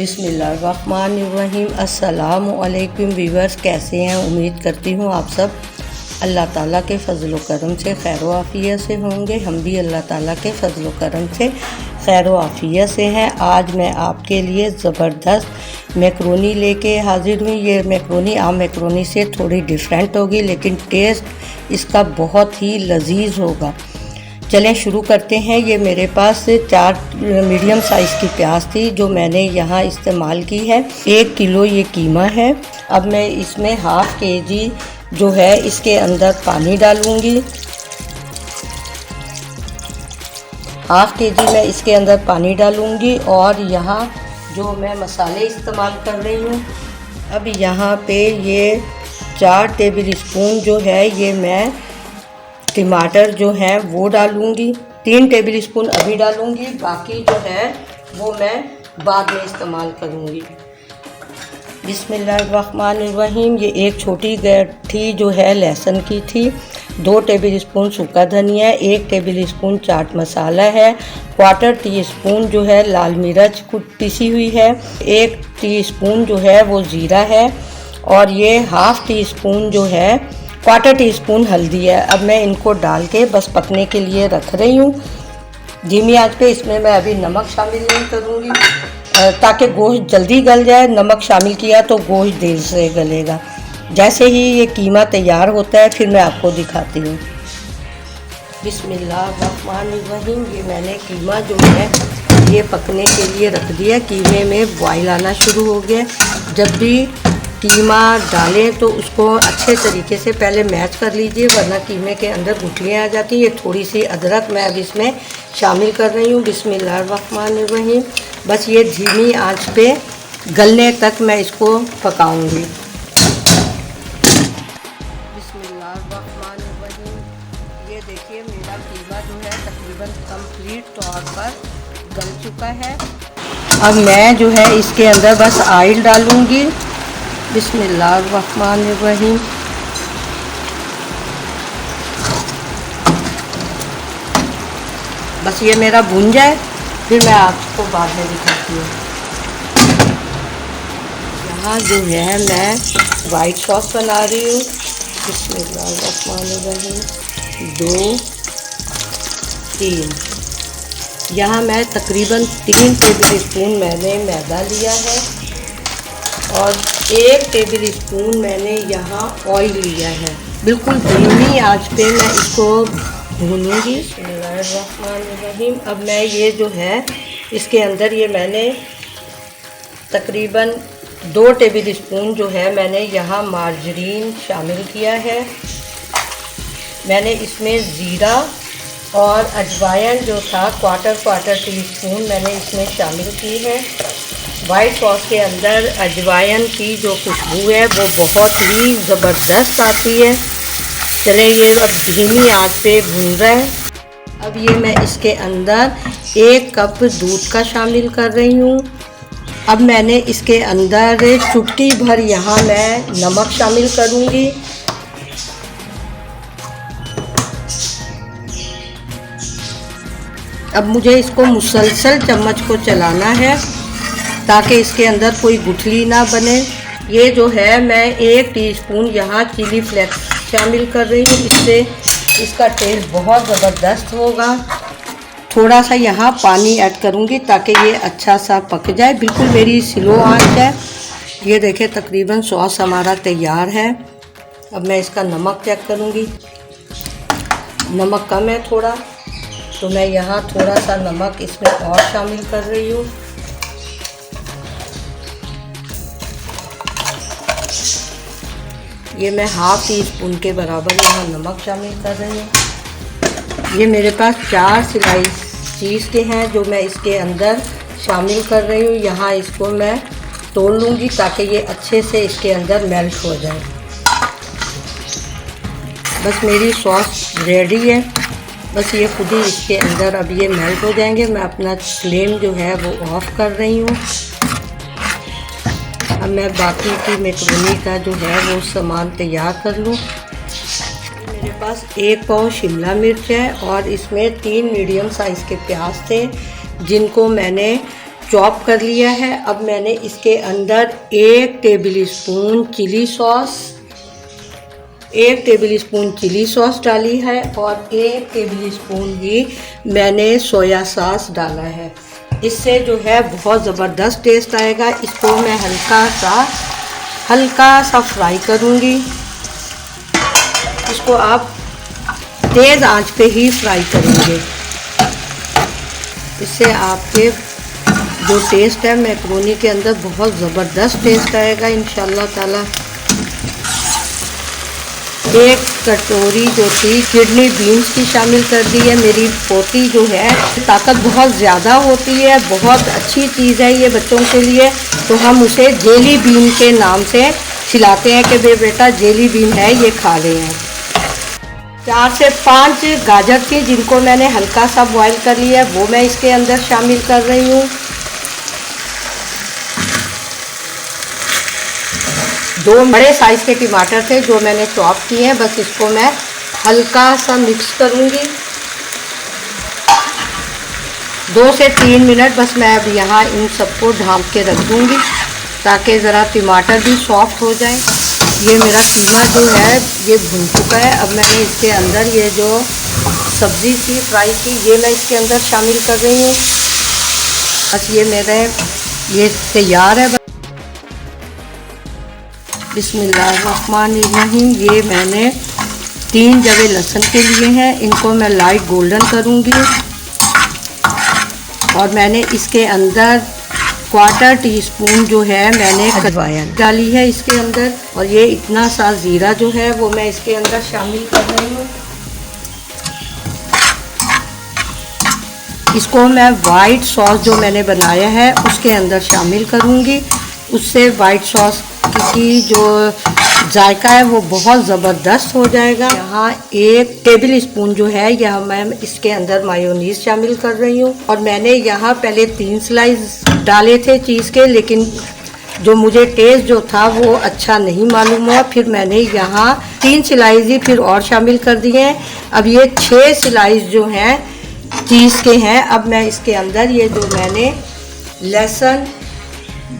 बिस्मिल्लाहिर्रहमानिर्रहीम। अस्सलामुअलैकुम व्यूअर्स, कैसे हैं? उम्मीद करती हूँ आप सब अल्लाह ताला के फ़ज़ल व करम से खैर व आफ़ियत से होंगे। हम भी अल्लाह ताला के फ़ज़ल व करम से खैर व आफ़ियत से हैं। आज मैं आपके लिए ज़बरदस्त मैकरोनी लेके हाज़िर हुई। ये मैकरोनी आम मैकरोनी से थोड़ी डिफरेंट होगी, लेकिन टेस्ट इसका बहुत ही लजीज होगा। चलें शुरू करते हैं। ये मेरे पास 4 मीडियम साइज़ की प्याज थी जो मैंने यहाँ इस्तेमाल की है। 1 किलो ये कीमा है। अब मैं इसमें ½ kg जो है इसके अंदर पानी डालूँगी। ½ kg मैं इसके अंदर पानी डालूँगी और यहाँ जो मैं मसाले इस्तेमाल कर रही हूँ, अब यहाँ पे ये 4 टेबल स्पून जो है ये मैं टमाटर जो है वो डालूँगी। 3 टेबल स्पून अभी डालूँगी, बाकी जो है वो मैं बाद में इस्तेमाल करूँगी। बिस्मिल्लाहिर्रहमानिर्रहीम। ये एक छोटी गट्ठी जो है लहसुन की थी, 2 टेबल स्पून सूखा धनिया, 1 टेबल स्पून चाट मसाला है, 1/4 टीस्पून जो है लाल मिर्च कुछ पिसी हुई है, 1 टीस्पून जो है वो ज़ीरा है और ये ½ टीस्पून जो है 1/4 टीस्पून हल्दी है। अब मैं इनको डाल के बस पकने के लिए रख रही हूँ धीमी आंच पे। इसमें मैं अभी नमक शामिल नहीं करूँगी ताकि गोश्त जल्दी गल जाए। नमक शामिल किया तो गोश्त देर से गलेगा। जैसे ही ये कीमा तैयार होता है फिर मैं आपको दिखाती हूँ। बिस्मिल्लाहिर्रहमानिर्रहीम। ये मैंने कीमा जो है ये पकने के लिए रख दिया। कीमे में बॉयल आना शुरू हो गया। जब भी कीमा डालें तो उसको अच्छे तरीके से पहले मैच कर लीजिए, वरना कीमे के अंदर गुठलियाँ आ जाती हैं। ये थोड़ी सी अदरक मैं अब इसमें शामिल कर रही हूँ। बिस्मिल्लाहिर्रहमानिर्रहीम। बस ये धीमी आंच पे गलने तक मैं इसको पकाऊंगी। बिस्मिल्लाहिर्रहमानिर्रहीम। ये देखिए मेरा कीमा जो है तकरीबन कंप्लीट तौर पर गल चुका है। अब मैं जो है इसके अंदर बस ऑयल डालूंगी। बिस्मिल्लाहिर्रहमानिर्रहीम। बस ये मेरा भुन जाए फिर मैं आपको बाद में दिखाती हूँ। यहाँ जो है मैं वाइट सॉस बना रही हूँ। बिस्मिल्लाहिर्रहमानिर्रहीम। 2 3 यहाँ मैं तकरीबन 3 टेबल स्पून मैंने मैदा लिया है और 1 टेबल स्पून मैंने यहाँ ऑयल लिया है। बिल्कुल धीमी आंच पे मैं इसको भूनूंगी। बिस्मिल्लाहिर्रहमानिर्रहीम। अब मैं ये जो है इसके अंदर ये मैंने तकरीबन 2 टेबल स्पून जो है मैंने यहाँ मार्जरीन शामिल किया है। मैंने इसमें ज़ीरा और अजवाइन जो था 1/4 टीस्पून मैंने इसमें शामिल की है। वाइट सॉस के अंदर अजवाइन की जो खुशबू है वो बहुत ही ज़बरदस्त आती है। चले ये अब धीमी आंच पे भून रहा है। अब ये मैं इसके अंदर 1 कप दूध का शामिल कर रही हूँ। अब मैंने इसके अंदर चुटकी भर यहाँ मैं नमक शामिल करूँगी। अब मुझे इसको मुसलसल चम्मच को चलाना है ताकि इसके अंदर कोई गुठली ना बने। ये जो है मैं 1 टीस्पून यहाँ चिली फ्लेक्स शामिल कर रही हूँ। इससे इसका टेस्ट बहुत ज़बरदस्त होगा। थोड़ा सा यहाँ पानी ऐड करूँगी ताकि ये अच्छा सा पक जाए। बिल्कुल मेरी स्लो आंच है। ये देखें तकरीबन सॉस हमारा तैयार है। अब मैं इसका नमक चेक करूँगी। नमक कम है थोड़ा, तो मैं यहाँ थोड़ा सा नमक इसमें और शामिल कर रही हूँ। ये मैं ½ टीस्पून के बराबर यहाँ नमक शामिल कर रही हूँ। ये मेरे पास 4 स्लाइस चीज़ के हैं जो मैं इसके अंदर शामिल कर रही हूँ। यहाँ इसको मैं तोड़ लूँगी ताकि ये अच्छे से इसके अंदर मेल्ट हो जाए। बस मेरी सॉस रेडी है। बस ये खुद ही इसके अंदर अब ये मेल्ट हो जाएंगे। मैं अपना फ्लेम जो है वो ऑफ़ कर रही हूँ। अब मैं बाकी की मैकरोनी का जो है वो सामान तैयार कर लूँ। मेरे पास 1 पाव शिमला मिर्च है और इसमें 3 मीडियम साइज़ के प्याज थे जिनको मैंने चॉप कर लिया है। अब मैंने इसके अंदर 1 tablespoon chili sauce, 1 tablespoon chili sauce डाली है और 1 टेबल स्पून ही मैंने सोया सॉस डाला है। इससे जो है बहुत ज़बरदस्त टेस्ट आएगा। इसको मैं हल्का सा फ्राई करूँगी। इसको आप तेज़ आंच पे ही फ्राई करेंगे। इससे आपके जो टेस्ट है मैक्रोनी के अंदर बहुत ज़बरदस्त टेस्ट आएगा इंशाल्लाह ताला। 1 कटोरी जो थी किडनी बीन्स की शामिल कर दी है। मेरी पोती जो है ताकत बहुत ज़्यादा होती है, बहुत अच्छी चीज़ है ये बच्चों के लिए, तो हम उसे जेली बीन के नाम से खिलाते हैं कि बेटा जेली बीन है, ये खा रहे हैं। 4 से 5 गाजर थी जिनको मैंने हल्का सा बॉईल कर लिया है, वो मैं इसके अंदर शामिल कर रही हूँ। 2 बड़े साइज़ के टमाटर थे जो मैंने चॉप किए हैं। बस इसको मैं हल्का सा मिक्स करूँगी। 2 से 3 मिनट बस मैं अब यहाँ इन सबको ढाँप के रख दूँगी ताकि ज़रा टमाटर भी सॉफ्ट हो जाए। ये मेरा कीमा जो है ये भुन चुका है। अब मैंने इसके अंदर ये जो सब्ज़ी थी फ्राई की, ये मैं इसके अंदर शामिल कर रही हूँ। बस ये तैयार है। बिस्मिल्लाहिर्रहमानिर्रहीम। ये मैंने 3 जवे लहसुन के लिए हैं, इनको मैं लाइट गोल्डन करूँगी। और मैंने इसके अंदर 1/4 टीस्पून जो है मैंने अजवाइन डाली है इसके अंदर। और ये इतना सा ज़ीरा जो है वो मैं इसके अंदर शामिल कर रही हूँ। इसको मैं वाइट सॉस जो मैंने बनाया है उसके अंदर शामिल करूँगी। उससे वाइट सॉस की जो जायका है वो बहुत ज़बरदस्त हो जाएगा। यहाँ 1 टेबल स्पून जो है यह मैं इसके अंदर मायोनीज़ शामिल कर रही हूँ। और मैंने यहाँ पहले 3 स्लाइस डाले थे चीज़ के, लेकिन जो मुझे टेस्ट जो था वो अच्छा नहीं मालूम हुआ। फिर मैंने यहाँ 3 स्लाइस ही फिर और शामिल कर दिए हैं। अब ये 6 स्लाइस जो हैं चीज़ के हैं। अब मैं इसके अंदर ये जो मैंने लहसुन,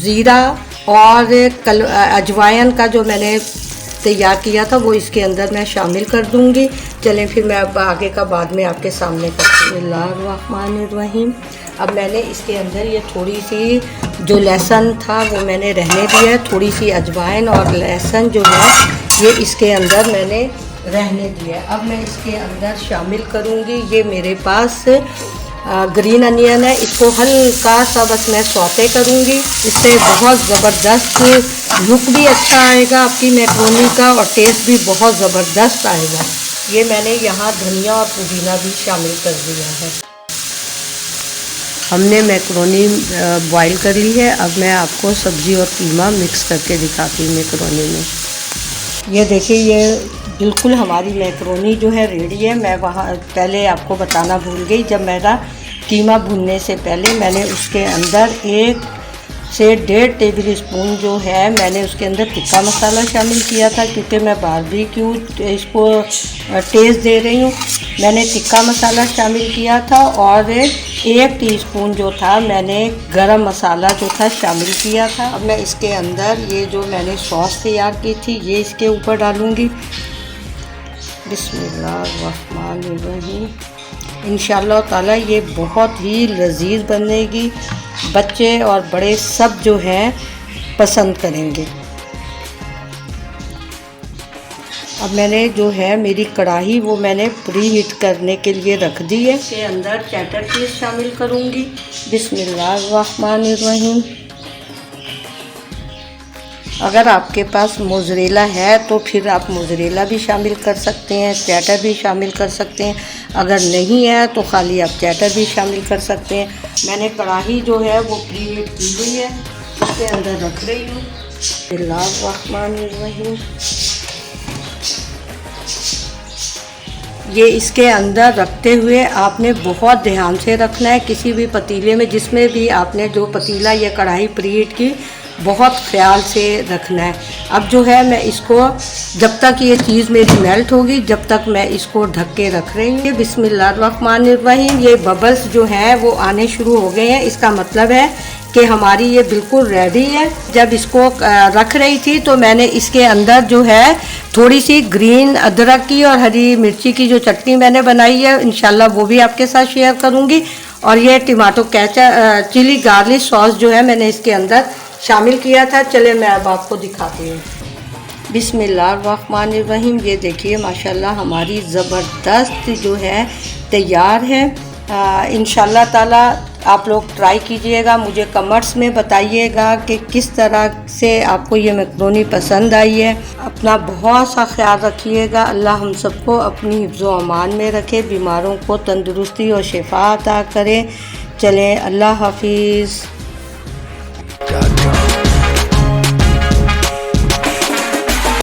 ज़ीरा और अजवाइन का जो मैंने तैयार किया था वो इसके अंदर मैं शामिल कर दूंगी। चलें फिर मैं अब आगे का बाद में आपके सामने करती हूँ। बिस्मिल्लाहिर्रहमानिर्रहीम। अब मैंने इसके अंदर ये थोड़ी सी जो लहसुन था वो मैंने रहने दिया है, थोड़ी सी अजवाइन और लहसुन जो है ये इसके अंदर मैंने रहने दिया। अब मैं इसके अंदर शामिल करूँगी ये मेरे पास ग्रीन अनियन है। इसको हल्का सा बस मैं सौते करूँगी। इससे बहुत ज़बरदस्त लुक भी अच्छा आएगा आपकी मैक्रोनी का और टेस्ट भी बहुत ज़बरदस्त आएगा। ये मैंने यहाँ धनिया और पुदीना भी शामिल कर दिया है। हमने मैक्रोनी बॉईल कर ली है। अब मैं आपको सब्ज़ी और कीमा मिक्स करके दिखाती हूँ मैक्रोनी में। ये देखिए ये बिल्कुल हमारी मैक्रोनी जो है रेडी है। मैं वहाँ पहले आपको बताना भूल गई, जब मेरा कीमा भुनने से पहले मैंने उसके अंदर 1 से 1.5 टेबल स्पून जो है मैंने उसके अंदर टिक्का मसाला शामिल किया था, क्योंकि मैं बारबेक्यू इसको टेस्ट दे रही हूँ। मैंने टिक्का मसाला शामिल किया था और 1 टीस्पून जो था मैंने गरम मसाला जो था शामिल किया था। अब मैं इसके अंदर ये जो मैंने सॉस तैयार की थी ये इसके ऊपर डालूँगी। बिस्मिल्लाहिर्रहमानिर्रहीम। इंशाअल्लाह ताला ये बहुत ही लजीज बनेगी। बच्चे और बड़े सब जो हैं पसंद करेंगे। अब मैंने जो है मेरी कढ़ाई वो मैंने प्री हीट करने के लिए रख दी है। इसके अंदर चेडर चीज़ शामिल करूँगी। बिस्मिल्लाहिर्रहमानिर्रहीम। अगर आपके पास मोज़रेला है तो फिर आप मोज़रेला भी शामिल कर सकते हैं, चेडर भी शामिल कर सकते हैं। अगर नहीं है तो खाली आप चेडर भी शामिल कर सकते हैं। मैंने कढ़ाई जो है वो प्री हीट की हुई है, इसके अंदर रख रही हूँ। बिस्मिल्लाहिर्रहमानिर्रहीम। ये इसके अंदर रखते हुए आपने बहुत ध्यान से रखना है। किसी भी पतीले में, जिसमें भी आपने जो पतीला या कढ़ाई प्रीहीट की, बहुत ख्याल से रखना है। अब जो है मैं इसको जब तक ये चीज़ मेरी मेल्ट होगी जब तक मैं इसको ढक के रख रही हूँ। बिस्मिल्लाहिर्रहमानिर्रहीम। ये बबल्स जो हैं वो आने शुरू हो गए हैं। इसका मतलब है कि हमारी ये बिल्कुल रेडी है। जब इसको रख रही थी तो मैंने इसके अंदर जो है थोड़ी सी ग्रीन अदरक की और हरी मिर्ची की जो चटनी मैंने बनाई है, इंशाल्लाह वो भी आपके साथ शेयर करूँगी। और ये tomato ketchup chili garlic sauce जो है मैंने इसके अंदर शामिल किया था। चले मैं अब आपको दिखाती हूँ। बिस्मिल्लाहिर्रहमानिर्रहीम। ये देखिए माशाल्लाह हमारी ज़बरदस्त जो है तैयार है। इंशाल्लाह ताला आप लोग ट्राई कीजिएगा, मुझे कमेंट्स में बताइएगा कि किस तरह से आपको ये मैक्रोनी पसंद आई है। अपना बहुत सा ख्याल रखिएगा। अल्लाह हम सबको अपनी हिफ्ज़ो अमान में रखे, बीमारों को तंदुरुस्ती और शिफा अता करें। चलें, अल्लाह हाफिज़।